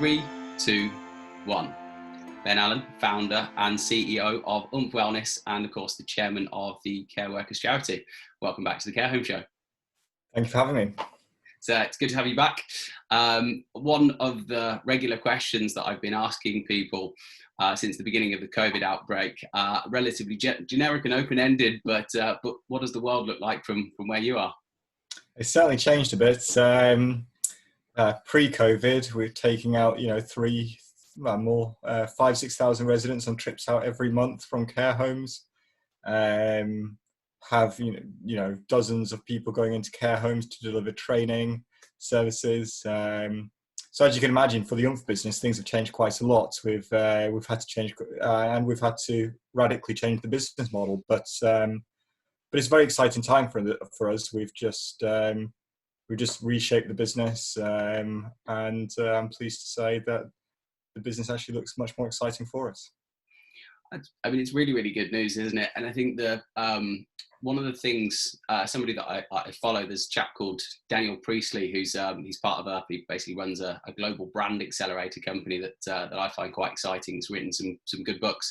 3, 2, 1. Ben Allen, founder and CEO of Oomph Wellness, and of course the chairman of the Care Workers Charity. Welcome back to the Care Home Show. Thank you for having me. So it's good to have you back. One of the regular questions that I've been asking people since the beginning of the COVID outbreak, relatively generic and open-ended, but what does the world look like from where you are? It's certainly changed a bit. Pre-COVID, we're taking out 5,000-6,000 residents on trips out every month from care homes. Have dozens of people going into care homes to deliver training services. So as you can imagine, for the Oomph business, things have changed quite a lot. We've had to change, and we've had to radically change the business model. But it's a very exciting time for us. We've just reshaped the business, and I'm pleased to say that the business actually looks much more exciting for us. I mean, it's really, really good news, isn't it? And I think one of the things, somebody that I follow, there's a chap called Daniel Priestley, who's he's part of he basically runs a global brand accelerator company that I find quite exciting. He's written some good books.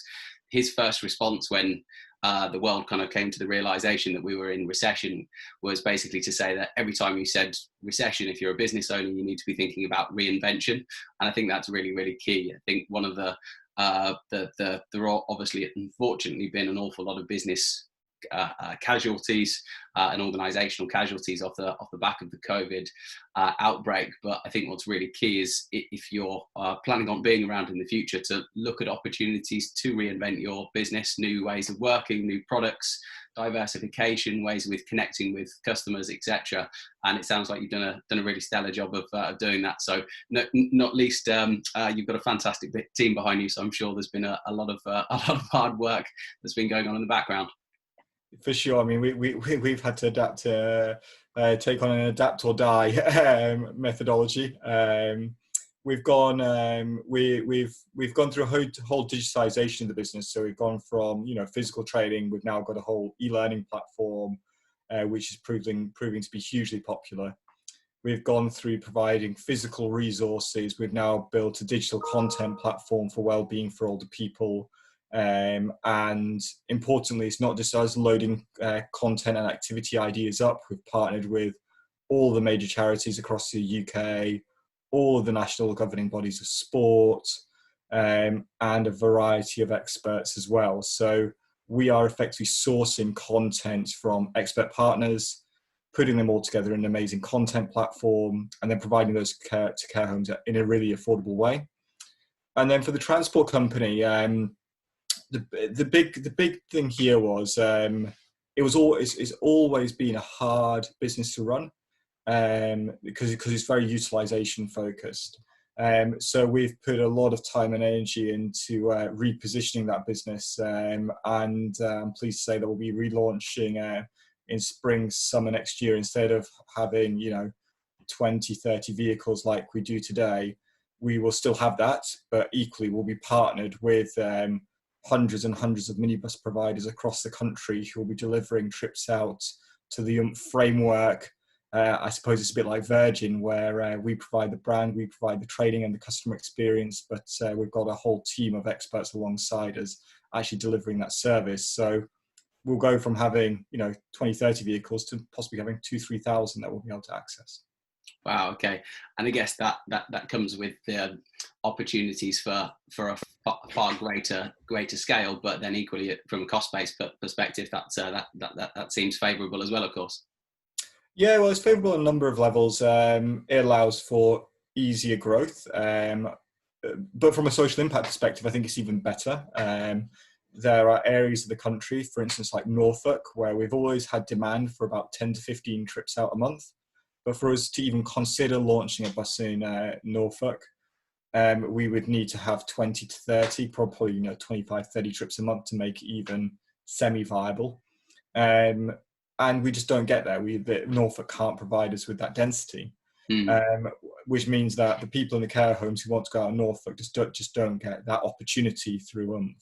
His first response when the world kind of came to the realization that we were in recession was basically to say that every time you said recession, if you're a business owner, you need to be thinking about reinvention. And I think that's really, really key. I think one of there are obviously, unfortunately, been an awful lot of business casualties and organizational casualties off the back of the COVID outbreak. But I think what's really key is if you're planning on being around in the future, to look at opportunities to reinvent your business, new ways of working, new products, diversification, ways with connecting with customers, etc. And it sounds like you've done a really stellar job of doing that. So not least, you've got a fantastic team behind you. So I'm sure there's been a lot of hard work that's been going on in the background. For sure. I mean, we've had to adapt to take on an adapt or die methodology. We've gone through a whole digitization of the business. So we've gone from physical training. We've now got a whole e-learning platform, which is proving to be hugely popular. We've gone through providing physical resources. We've now built a digital content platform for well-being for older people. And importantly, it's not just us loading content and activity ideas up. We've partnered with all the major charities across the UK, all the national governing bodies of sport, and a variety of experts as well. So we are effectively sourcing content from expert partners, putting them all together in an amazing content platform, and then providing those to care homes in a really affordable way. And then for the transport company, the big thing here was it's always been a hard business to run, because it's very utilization focused. So we've put a lot of time and energy into repositioning that business, and I'm pleased to say that we'll be relaunching in spring, summer next year. Instead of having 20, 30 vehicles like we do today, we will still have that, but equally we'll be partnered with hundreds and hundreds of minibus providers across the country who will be delivering trips out to the Oomph framework. I suppose it's a bit like Virgin, where we provide the brand, we provide the training and the customer experience, but we've got a whole team of experts alongside us actually delivering that service. So we'll go from having 20, 30 vehicles to possibly having 2,000-3,000 that we'll be able to access. Wow. Okay. And I guess that comes with the opportunities for a far greater scale, but then equally from a cost-based perspective, that seems favourable as well, of course. Yeah, well, it's favourable on a number of levels. It allows for easier growth, but from a social impact perspective, I think it's even better. There are areas of the country, for instance, like Norfolk, where we've always had demand for about 10 to 15 trips out a month. But for us to even consider launching a bus in Norfolk, we would need to have 20 to 30, probably 25, 30 trips a month to make it even semi-viable. And we just don't get there. Norfolk can't provide us with that density, which means that the people in the care homes who want to go out of Norfolk just don't get that opportunity through Oomph.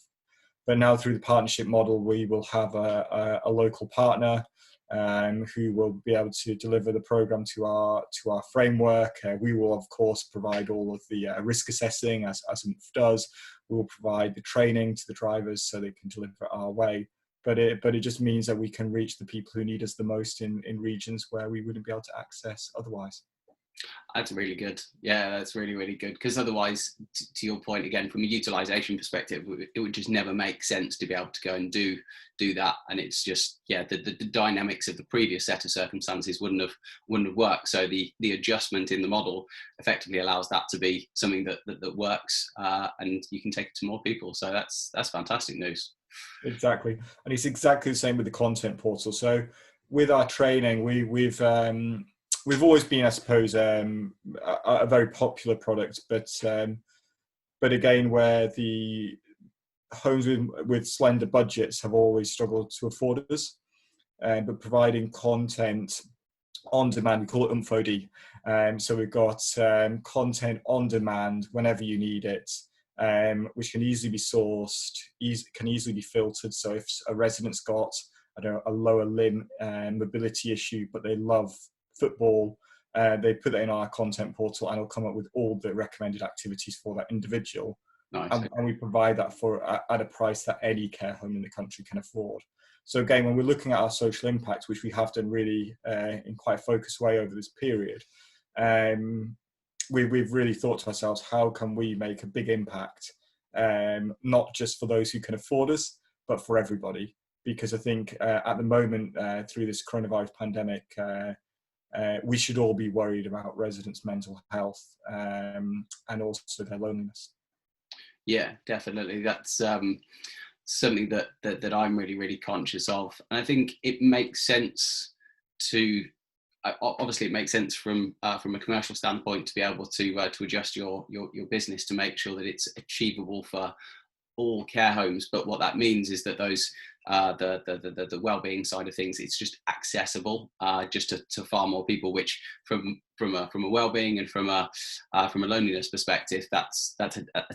But now through the partnership model, we will have a local partner who will be able to deliver the program to our framework. We will, of course, provide all of the risk assessing as Oomph does. We will provide the training to the drivers so they can deliver our way. But it just means that we can reach the people who need us the most in regions where we wouldn't be able to access otherwise. That's really good. Yeah, that's really, really good. Because otherwise, to your point again, from a utilization perspective, it would just never make sense to be able to go and do that. And it's just, yeah, the dynamics of the previous set of circumstances wouldn't have worked. So the adjustment in the model effectively allows that to be something that works, and you can take it to more people. So that's fantastic news. Exactly, and it's exactly the same with the content portal. So with our training, we've always been, I suppose, a very popular product, but again, where the homes with slender budgets have always struggled to afford us, but providing content on demand, we call it Oomph OD. So we've got content on demand whenever you need it, which can easily be sourced, can easily be filtered. So if a resident's got, I don't know, a lower limb mobility issue, but they love football, they put that in our content portal and it'll come up with all the recommended activities for that individual. Nice. And we provide that at a price that any care home in the country can afford. So again, when we're looking at our social impact, which we have done really in quite a focused way over this period, we've really thought to ourselves, how can we make a big impact, not just for those who can afford us, but for everybody? Because I think at the moment, through this coronavirus pandemic, we should all be worried about residents' mental health and also their loneliness. Yeah, definitely. That's something that I'm really, really conscious of. And I think it makes sense to, obviously it makes sense from a commercial standpoint to be able to adjust your business to make sure that it's achievable for all care homes. But what that means is that those the well-being side of things, it's just accessible just to far more people, which from a well-being and from a loneliness perspective, that's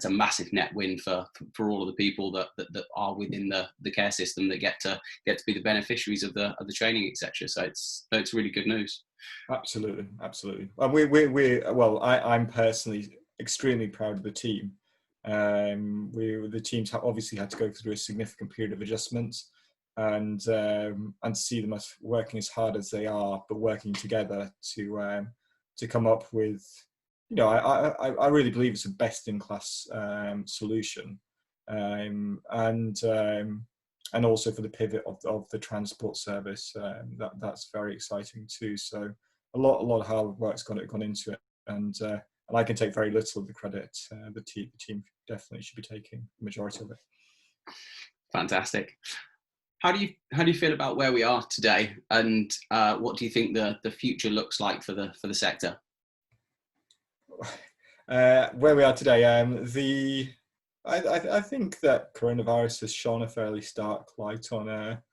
a massive net win for all of the people that are within the care system that get to be the beneficiaries of the training, etc. So it's really good news. Absolutely. I'm personally extremely proud of the team. The teams obviously had to go through a significant period of adjustments, and see them as working as hard as they are, but working together to come up with, I really believe it's a best in class solution, and also for the pivot of the transport service, that's very exciting too. So a lot of hard work's gone into it, and I can take very little of the credit. The team definitely should be taking the majority of it. Fantastic. How do you feel about where we are today, and what do you think the future looks like for the sector? Where we are today, I think that coronavirus has shone a fairly stark light on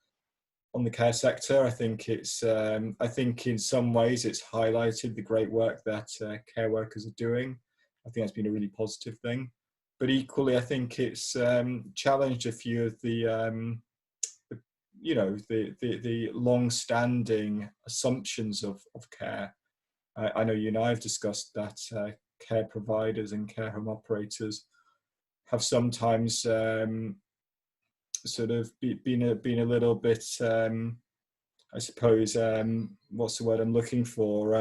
the care sector. I think I think in some ways it's highlighted the great work that care workers are doing. I think that's been a really positive thing. But equally, I think it's challenged a few of the long-standing assumptions of care. I know you and I have discussed that care providers and care home operators have sometimes sort of been a little bit, I suppose, what's the word I'm looking for?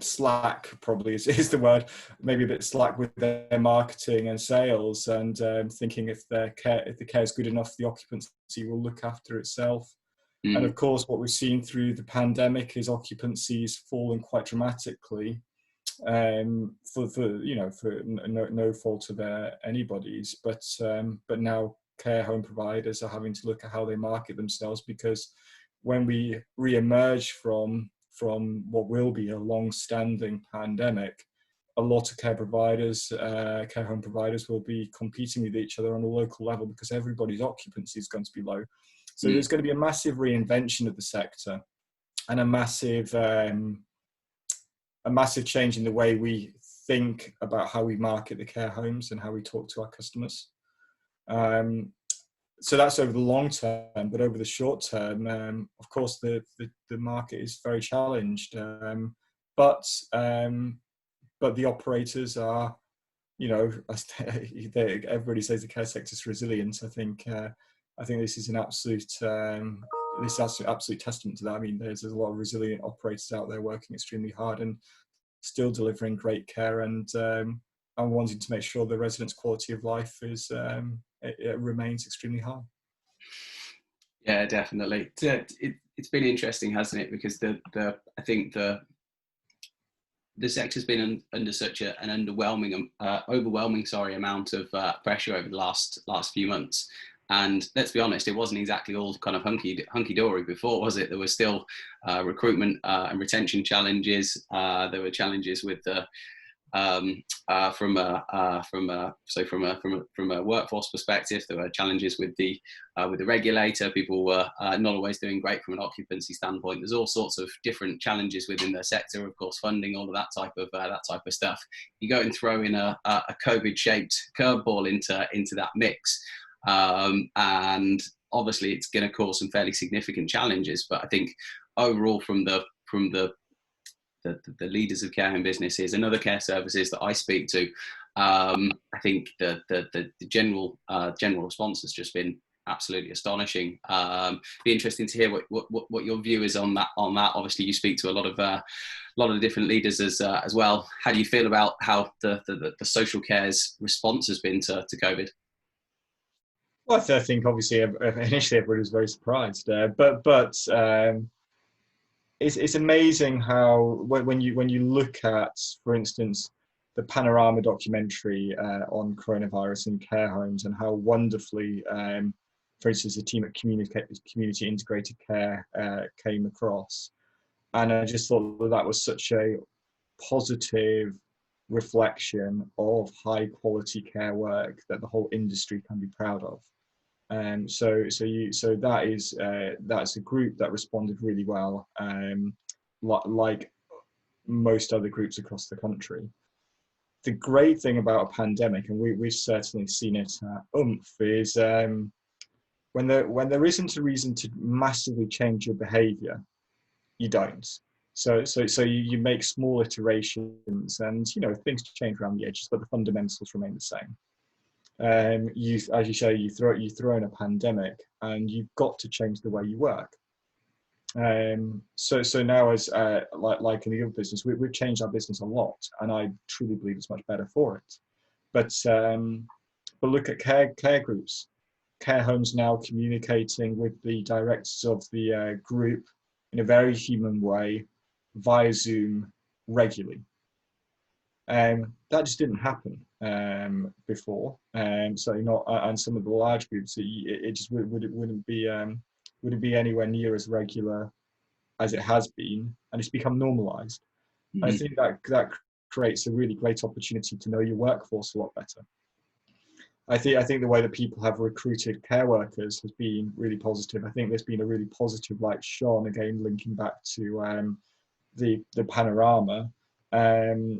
Slack probably is the word. Maybe a bit slack with their marketing and sales, and thinking if the care is good enough, the occupancy will look after itself. And of course, what we've seen through the pandemic is occupancies falling quite dramatically, for no fault of anybody's, but now care home providers are having to look at how they market themselves, because when we re-emerge from what will be a long-standing pandemic, a lot of care home providers will be competing with each other on a local level, because everybody's occupancy is going to be low. So there's going to be a massive reinvention of the sector, and a massive change in the way we think about how we market the care homes and how we talk to our customers. so that's over the long term, but over the short term, of course, the market is very challenged. But the operators are, you know, everybody says the care sector is resilient. I think this is an absolute absolute testament to that. I mean, there's a lot of resilient operators out there working extremely hard and still delivering great care, and wanting to make sure the residents' quality of life is it remains extremely high. Yeah, definitely. It's been interesting, hasn't it? Because I think the sector's been under such an overwhelming amount of pressure over the last few months. And let's be honest, it wasn't exactly all kind of hunky-dory before, was it? There was still recruitment and retention challenges. There were challenges with the from a workforce perspective. There were challenges with the regulator. People were not always doing great from an occupancy standpoint. There's all sorts of different challenges within the sector, of course, funding, all of that type of stuff. You go and throw in a COVID-shaped curveball into that mix, and obviously it's going to cause some fairly significant challenges. But I think overall, from the leaders of care home businesses and other care services that I speak to, I think the general response has just been absolutely astonishing. Be interesting to hear what your view is on that. Obviously, you speak to a lot of different leaders as well. How do you feel about how the social care's response has been to COVID? Well, I think obviously initially everybody was very surprised, but it's amazing how when you look at, for instance, the Panorama documentary on coronavirus in care homes, and how wonderfully, for instance, the team at Community Integrated Care came across, and I just thought that was such a positive reflection of high quality care work that the whole industry can be proud of. So that's a group that responded really well, like most other groups across the country. The great thing about a pandemic, and we've certainly seen it at Oomph, is when there isn't a reason to massively change your behaviour, you don't. So you make small iterations, and things change around the edges, but the fundamentals remain the same. As you say, you throw in a pandemic, and you've got to change the way you work. So now, as like in the other business, we've changed our business a lot, and I truly believe it's much better for it. But look at care groups, care homes now communicating with the directors of the group in a very human way via Zoom regularly. That just didn't happen before. So and some of the large groups, it just wouldn't be anywhere near as regular as it has been, and it's become normalized. Mm-hmm. I think that creates a really great opportunity to know your workforce a lot better. I think the way that people have recruited care workers has been really positive. I think there's been a really positive, like Sean, again linking back to the Panorama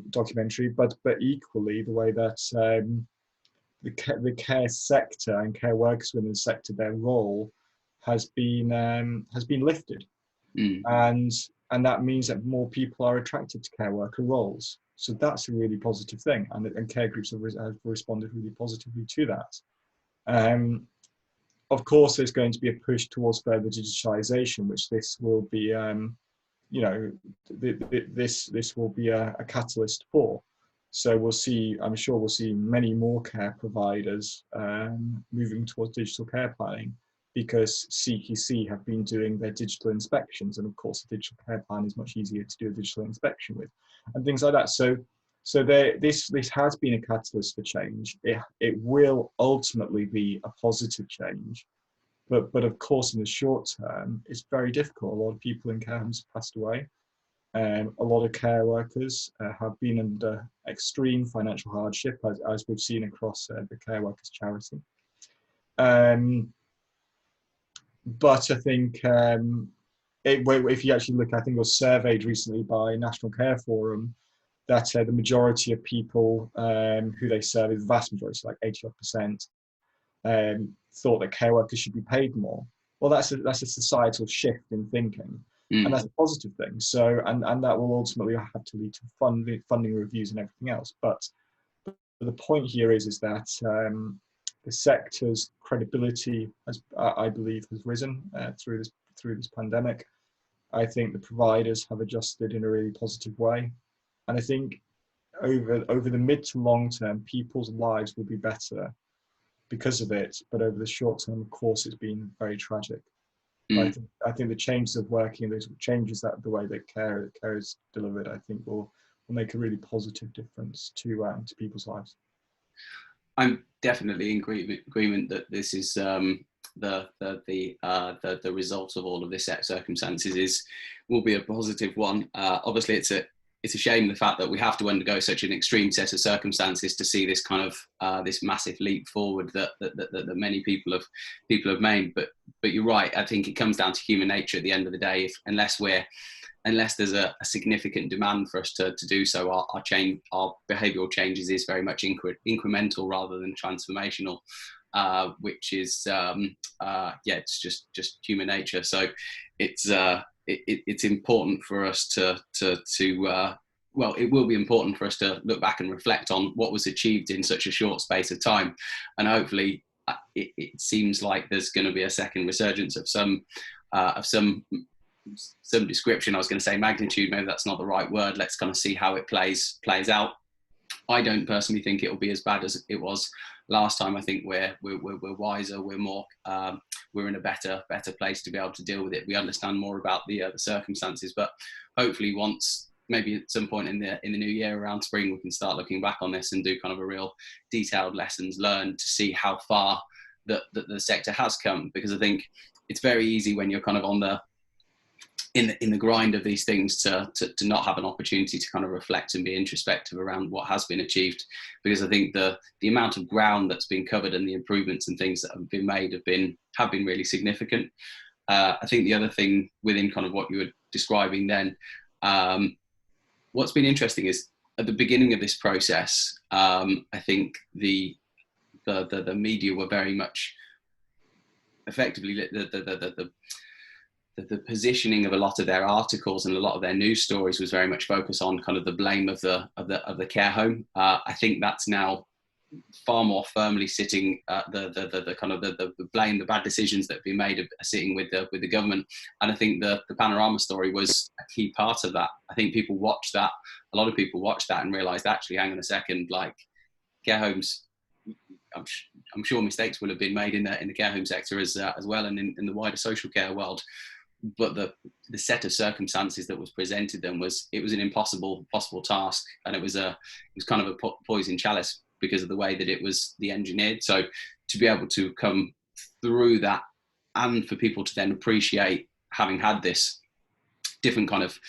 documentary, but equally the way that the care sector and care workers within the sector, their role has been lifted, and that means that more people are attracted to care worker roles. So that's a really positive thing, and care groups have responded really positively to that. Of course, there's going to be a push towards further digitalization, which this will be. This will be a catalyst for. So I'm sure we'll see many more care providers moving towards digital care planning, because CQC have been doing their digital inspections, and of course a digital care plan is much easier to do a digital inspection with, and things like that. So this has been a catalyst for change. It will ultimately be a positive change. But of course, in the short term, it's very difficult. A lot of people in care homes have passed away. A lot of care workers have been under extreme financial hardship, as we've seen across the Care Workers Charity. But I think if you actually look, I think it was surveyed recently by National Care Forum that the majority of people who they serve, the vast majority, like 80%, thought that care workers should be paid more. Well, that's a societal shift in thinking, and that's a positive thing. So, and that will ultimately have to lead to funding reviews and everything else. But the point here is that the sector's credibility, I believe, has risen through this pandemic. I think the providers have adjusted in a really positive way, and I think over the mid to long term, people's lives will be better because of it. But over the short term, of course, it's been very tragic. I think the changes of working, those changes that the way that care is delivered, I think will make a really positive difference to people's lives. I'm definitely in agreement that this is the result of all of this set of circumstances will be a positive one. Obviously, it's a shame the fact that we have to undergo such an extreme set of circumstances to see this kind of this massive leap forward that many people have made. But you're right. I think it comes down to human nature at the end of the day. Unless there's a significant demand for us to do so, our behavioural changes is very much incremental rather than transformational, which is it's just human nature. So it's important for us it will be important for us to look back and reflect on what was achieved in such a short space of time, and hopefully it seems like there's going to be a second resurgence of some description. I was going to say magnitude, maybe that's not the right word. Let's kind of see how it plays out. I don't personally think it will be as bad as it was last time. I think we're wiser, we're more, we're in a better place to be able to deal with it. We understand more about the circumstances, but hopefully once, maybe at some point in the new year around spring, we can start looking back on this and do kind of a real detailed lessons learned to see how far the sector has come. Because I think it's very easy when you're kind of on in the grind of these things to not have an opportunity to kind of reflect and be introspective around what has been achieved, because I think the amount of ground that's been covered and the improvements and things that have been made have been really significant. I think the other thing within kind of what you were describing then, what's been interesting is at the beginning of this process, I think the media were very much effectively the positioning of a lot of their articles and a lot of their news stories was very much focused on kind of the blame of the care home. I think that's now far more firmly sitting the kind of the blame, the bad decisions that have been made are sitting with the government. And I think the Panorama story was a key part of that. I think people watched that. A lot of people watched that and realised, actually, hang on a second, like care homes. I'm sure mistakes will have been made in the care home sector as well, and in the wider social care world. But the set of circumstances that was presented them was an impossible task, and it was kind of a poison chalice because of the way that it was engineered. So to be able to come through that, and for people to then appreciate having had this different kind of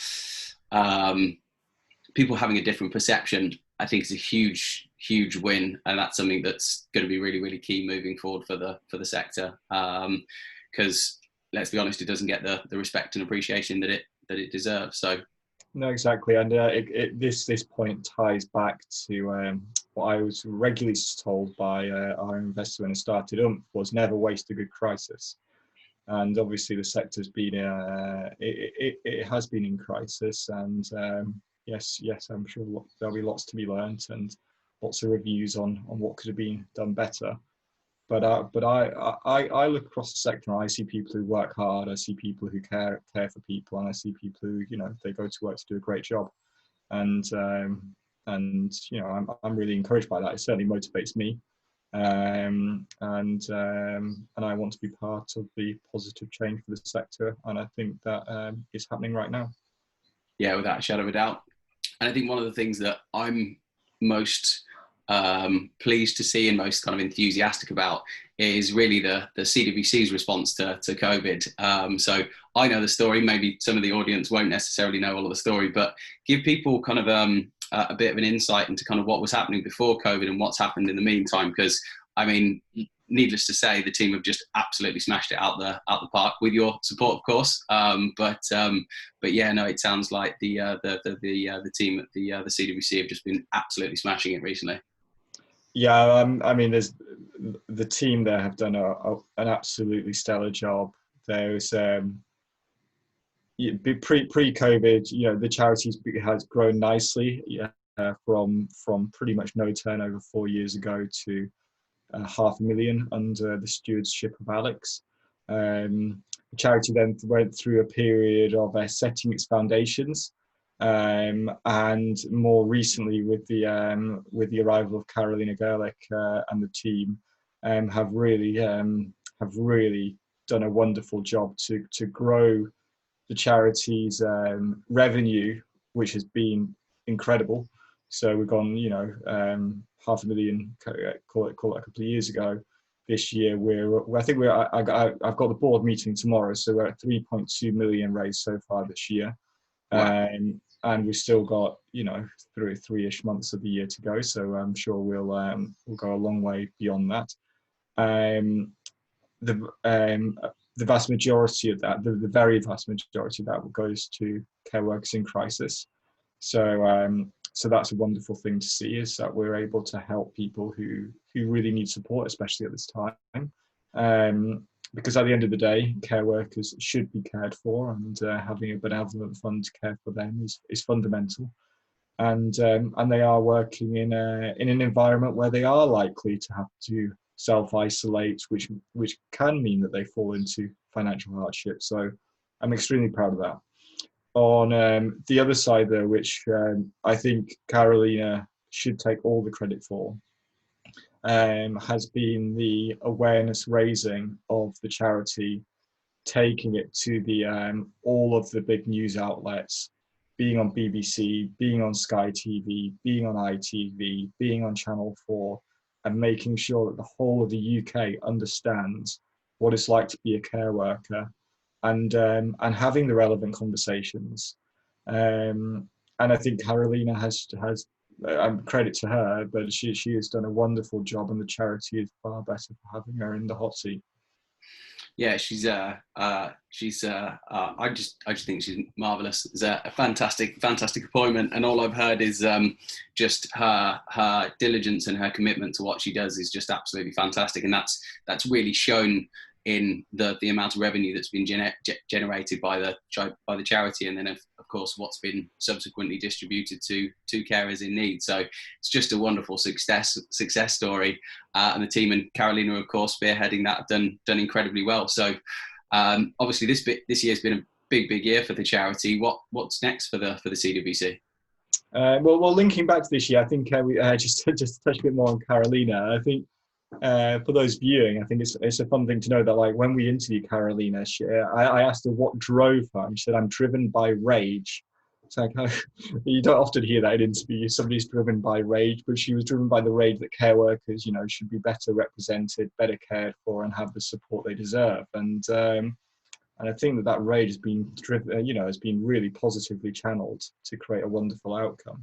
people having a different perception, I think is a huge win, and that's something that's going to be really, really key moving forward for the sector. Because let's be honest, it doesn't get the respect and appreciation that it deserves. So, no, exactly, and this point ties back to what I was regularly told by our investor when it started Oomph, was never waste a good crisis. And obviously, the sector's been it has been in crisis, and yes, I'm sure there'll be lots to be learnt and lots of reviews on what could have been done better. But I look across the sector and I see people who work hard. I see people who care for people, and I see people who, they go to work to do a great job. And I'm really encouraged by that. It certainly motivates me, and I want to be part of the positive change for the sector. And I think that is happening right now. Yeah, without a shadow of a doubt. And I think one of the things that I'm most pleased to see and most kind of enthusiastic about is really the CWC's response to COVID. So I know the story, maybe some of the audience won't necessarily know all of the story, but give people kind of a bit of an insight into kind of what was happening before COVID and what's happened in the meantime. Because I mean, needless to say, the team have just absolutely smashed it out the park with your support, of course. But yeah, no, it sounds like the team at the CWC have just been absolutely smashing it recently. Yeah, I mean, the team there have done an absolutely stellar job. There's pre-COVID, the charities has grown nicely, from pretty much no turnover 4 years ago to 500,000 under the stewardship of Alex. The charity then went through a period of setting its foundations, and more recently with the arrival of Carolina Gerlich and the team, have really done a wonderful job to grow the charity's revenue, which has been incredible. So we've gone, 500,000, call it a couple of years ago. This year, I've got the board meeting tomorrow, so we're at 3.2 million raised so far this year. Wow. And we've still got, three-ish months of the year to go. So I'm sure we'll go a long way beyond that. The vast majority of that, the very vast majority of that, goes to care workers in crisis. So that's a wonderful thing to see, is that we're able to help people who really need support, especially at this time. Because at the end of the day, care workers should be cared for, and having a benevolent fund to care for them is fundamental. And they are working in an environment where they are likely to have to self-isolate, which can mean that they fall into financial hardship. So I'm extremely proud of that. On the other side, though, which I think Carolina should take all the credit for, has been the awareness raising of the charity, taking it to the all of the big news outlets, being on BBC, being on Sky TV, being on ITV, being on Channel 4, and making sure that the whole of the UK understands what it's like to be a care worker, and having the relevant conversations. And I think Carolina has credit to her, but she has done a wonderful job, and the charity is far better for having her in the hot seat. Yeah, I just think she's marvelous. It's a fantastic appointment, and all I've heard is just her diligence and her commitment to what she does is just absolutely fantastic, and that's really shown in the amount of revenue that's been generated by the charity, and then of course what's been subsequently distributed to carers in need. So it's just a wonderful success story, and the team and Carolina, of course, spearheading that, have done incredibly well. So obviously this year's been a big year for the charity. What's next for the CWC? Well, linking back to this year, I think we just to touch a bit more on Carolina. I think for those viewing, I think it's a fun thing to know that, like, when we interviewed Carolina, I asked her what drove her, and she said, "I'm driven by rage." It's like, you don't often hear that in interviews. Somebody's driven by rage, but she was driven by the rage that care workers, should be better represented, better cared for, and have the support they deserve. And I think that rage has been driven, has been really positively channeled to create a wonderful outcome.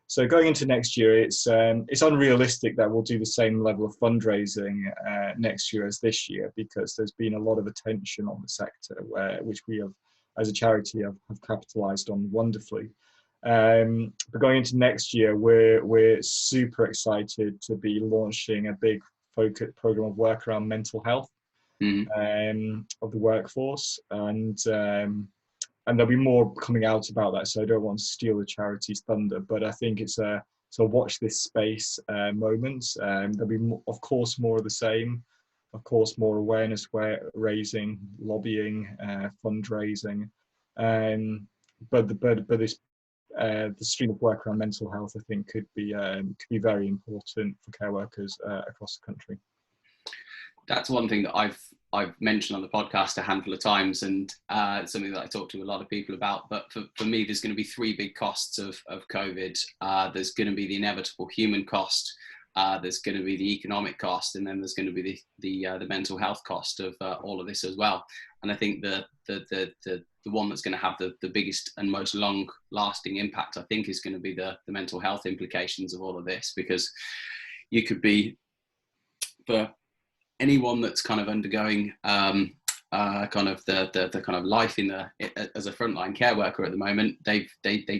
So going into next year, it's unrealistic that we'll do the same level of fundraising next year as this year, because there's been a lot of attention on the sector, which we have, as a charity, have capitalised on wonderfully. But going into next year, we're super excited to be launching a big focus program of work around mental health of the workforce, and there'll be more coming out about that, so I don't want to steal the charity's thunder, but I think it's a watch this space moment. There'll be of course more of the same, of course more awareness raising, lobbying, fundraising, but this the stream of work around mental health, I think, could be very important for care workers across the country. That's one thing that I've mentioned on the podcast a handful of times, and something that I talk to a lot of people about. But for me, there's going to be three big costs of COVID. There's going to be the inevitable human cost, there's going to be the economic cost, and then there's going to be the mental health cost of all of this as well. And I think the one that's going to have the biggest and most long-lasting impact, I think, is going to be the mental health implications of all of this, because you could be, for anyone that's kind of undergoing kind of the kind of life in the as a frontline care worker at the moment, they've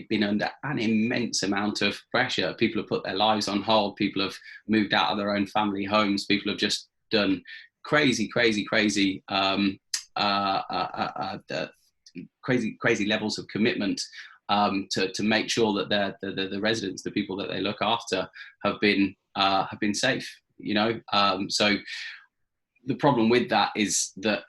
been under an immense amount of pressure. People have put their lives on hold. People have moved out of their own family homes. People have just done crazy crazy levels of commitment to make sure that the residents, the people that they look after, have been safe. You know, so the problem with that is that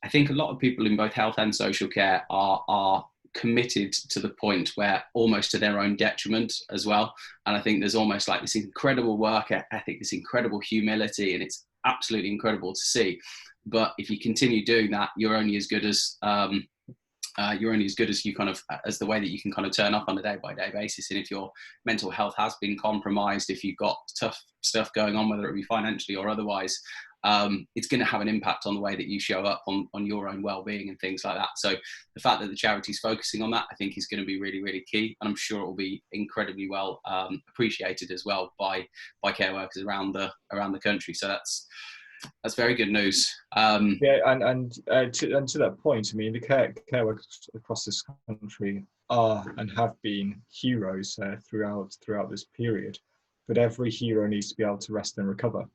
I think a lot of people in both health and social care are committed to the point where almost to their own detriment as well. And I think there's almost like this incredible work ethic, this incredible humility, and it's absolutely incredible to see. But if you continue doing that, you're only as good as you kind of, as the way that you can kind of turn up on a day-by-day basis. And if your mental health has been compromised, if you've got tough stuff going on, whether it be financially or otherwise, it's going to have an impact on the way that you show up on your own well-being and things like that. So the fact that the charity's focusing on that, I think, is going to be really, really key. And I'm sure it will be incredibly well appreciated as well by care workers around the country. So that's very good news. Yeah, and to that point, I mean, the care workers across this country are and have been heroes throughout this period. But every hero needs to be able to rest and recover.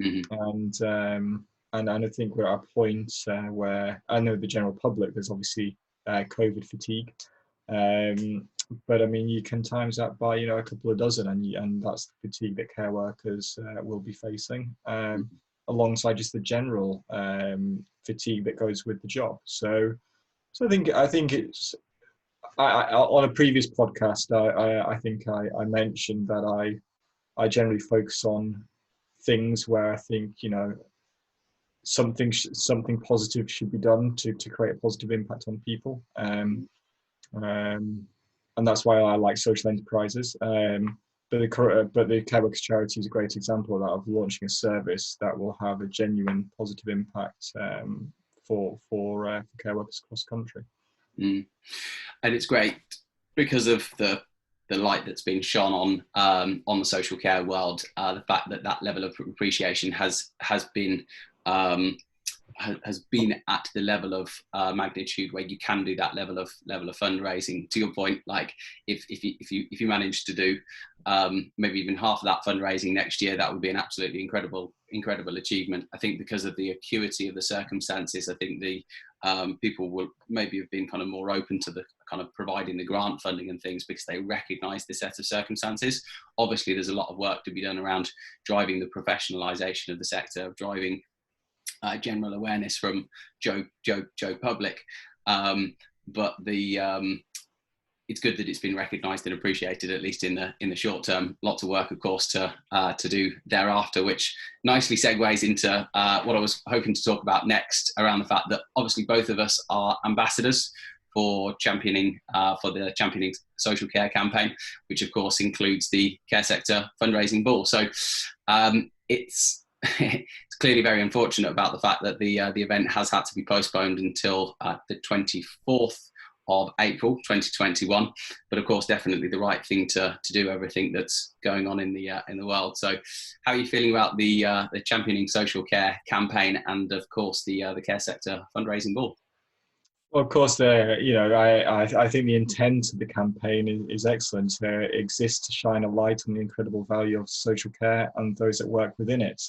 Mm-hmm. And I think we're at a point where I know the general public, there's obviously COVID fatigue, but I mean, you can times that by a couple of dozen, and that's the fatigue that care workers will be facing. Alongside just the general fatigue that goes with the job. So I think it's. I on a previous podcast, I think I mentioned that I generally focus on things where I think something positive should be done to create a positive impact on people, and that's why I like social enterprises. But the Care Workers Charity is a great example of that, of launching a service that will have a genuine positive impact for care workers across the country. And it's great because of the light that's been shone on the social care world. The fact that level of appreciation has been at the level of magnitude where you can do that level of fundraising. To your point, like if you manage to do maybe even half of that fundraising next year, that would be an absolutely incredible achievement. I think because of the acuity of the circumstances, I think the people will maybe have been kind of more open to the kind of providing the grant funding and things because they recognise the set of circumstances. Obviously, there's a lot of work to be done around driving the professionalisation of the sector, driving general awareness from Joe public, but it's good that it's been recognised and appreciated, at least in the short term. Lots of work, of course, to do thereafter, which nicely segues into what I was hoping to talk about next, around the fact that obviously both of us are ambassadors for the Championing Social Care campaign, which of course includes the care sector fundraising ball. So it's clearly very unfortunate about the fact that the event has had to be postponed until the 24th of April 2021, but of course definitely the right thing to do, everything that's going on in the world. So how are you feeling about the Championing Social Care campaign and of course the care sector fundraising ball? Well, of course, I think the intent of the campaign is excellent. It exists to shine a light on the incredible value of social care and those that work within it.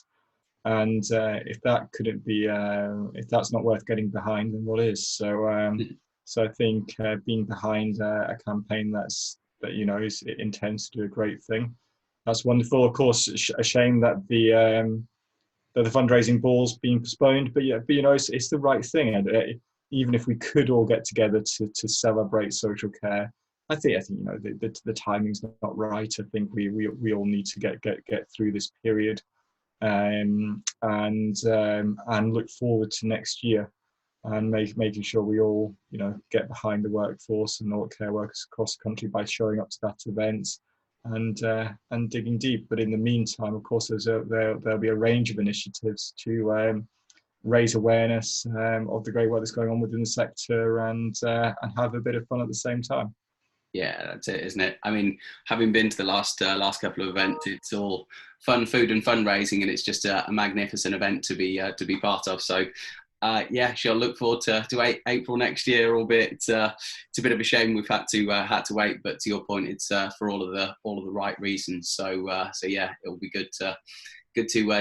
And if that's not worth getting behind, then what is? So I think being behind a campaign is intends to do a great thing, that's wonderful. Of course, a shame that the fundraising ball's been postponed, but it's the right thing. And even if we could all get together to celebrate social care, I think the timing's not right. I think we all need to get through this period. And look forward to next year and making sure we all get behind the workforce and all care workers across the country by showing up to that event and digging deep. But in the meantime, of course, there'll be a range of initiatives to raise awareness of the great work that's going on within the sector and have a bit of fun at the same time. Yeah, that's it, isn't it? I mean, having been to the last couple of events, it's all fun, food, and fundraising, and it's just a magnificent event to be part of. So, yeah, she'll look forward to April next year. Albeit it's a bit of a shame we've had to wait, but to your point, it's for all of the right reasons. So yeah, it'll be good to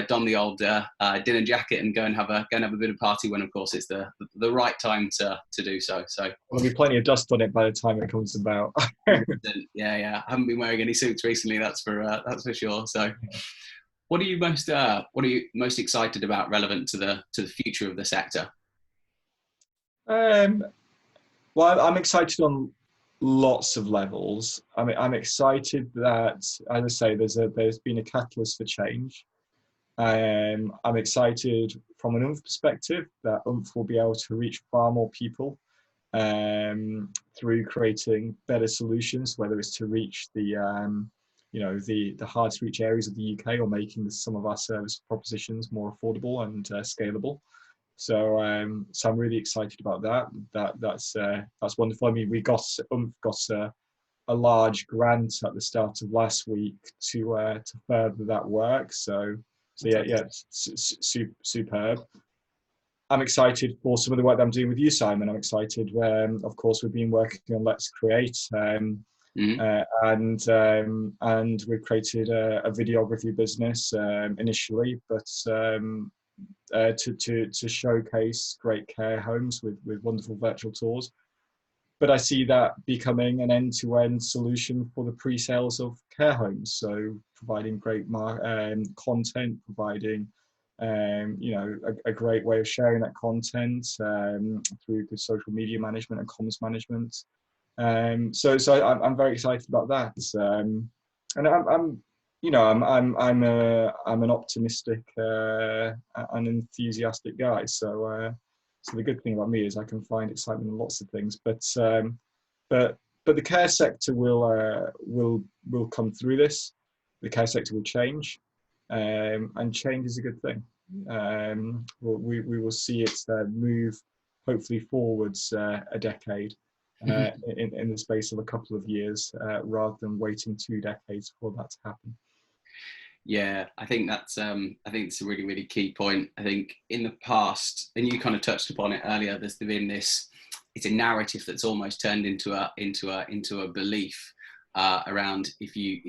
don the old dinner jacket and go and have a bit of party when, of course, it's the right time to do so. So There'll be plenty of dust on it by the time it comes about. yeah, I haven't been wearing any suits recently. That's for sure. So, what are you most excited about relevant to the future of the sector? Um, well, I'm excited on lots of levels. I mean, I'm excited that, as I say, there's been a catalyst for change. I'm excited from an Oomph perspective that Oomph will be able to reach far more people through creating better solutions, whether it's to reach the hard to reach areas of the UK, or making some of our service propositions more affordable and scalable. So I'm really excited about that. That's wonderful. I mean, Oomph got a large grant at the start of last week to further that work. So yeah, superb. I'm excited for some of the work that I'm doing with you, Simon. I'm excited. Of course, we've been working on Let's Create, and we've created a videography business initially, but to showcase great care homes with wonderful virtual tours. But I see that becoming an end-to-end solution for the pre-sales of care homes. So providing great content, providing a great way of sharing that content through good social media management and comms management. So I'm very excited about that. And I'm an optimistic and enthusiastic guy. So the good thing about me is I can find excitement in lots of things. But the care sector will come through this. The care sector will change, and change is a good thing. We will see it move hopefully forwards a decade in the space of a couple of years, rather than waiting 2 decades for that to happen. Yeah, I think it's a really, really key point. I think in the past, and you kind of touched upon it earlier, there's been this, it's a narrative that's almost turned into a belief around if you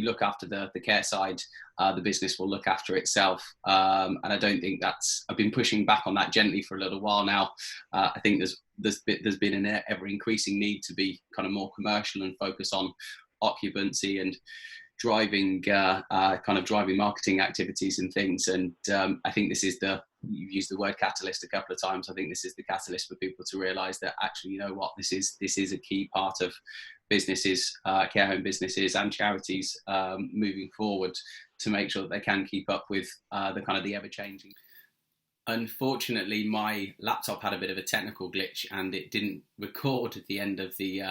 look after the care side, the business will look after itself. And I don't think I've been pushing back on that gently for a little while now. I think there's been an ever increasing need to be kind of more commercial and focus on occupancy and driving marketing activities and things. And I think you've used the word catalyst a couple of times. I think this is the catalyst for people to realise that actually, you know what, this is a key part of businesses, care home businesses and charities moving forward, to make sure that they can keep up with the ever changing. Unfortunately, my laptop had a bit of a technical glitch and it didn't record at the end of the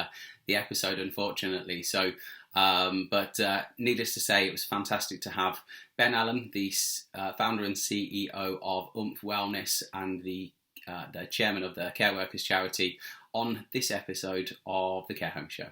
episode, unfortunately. So, but needless to say, it was fantastic to have Ben Allen, the founder and CEO of Oomph Wellness and the chairman of the Care Workers Charity, on this episode of the Care Home Show.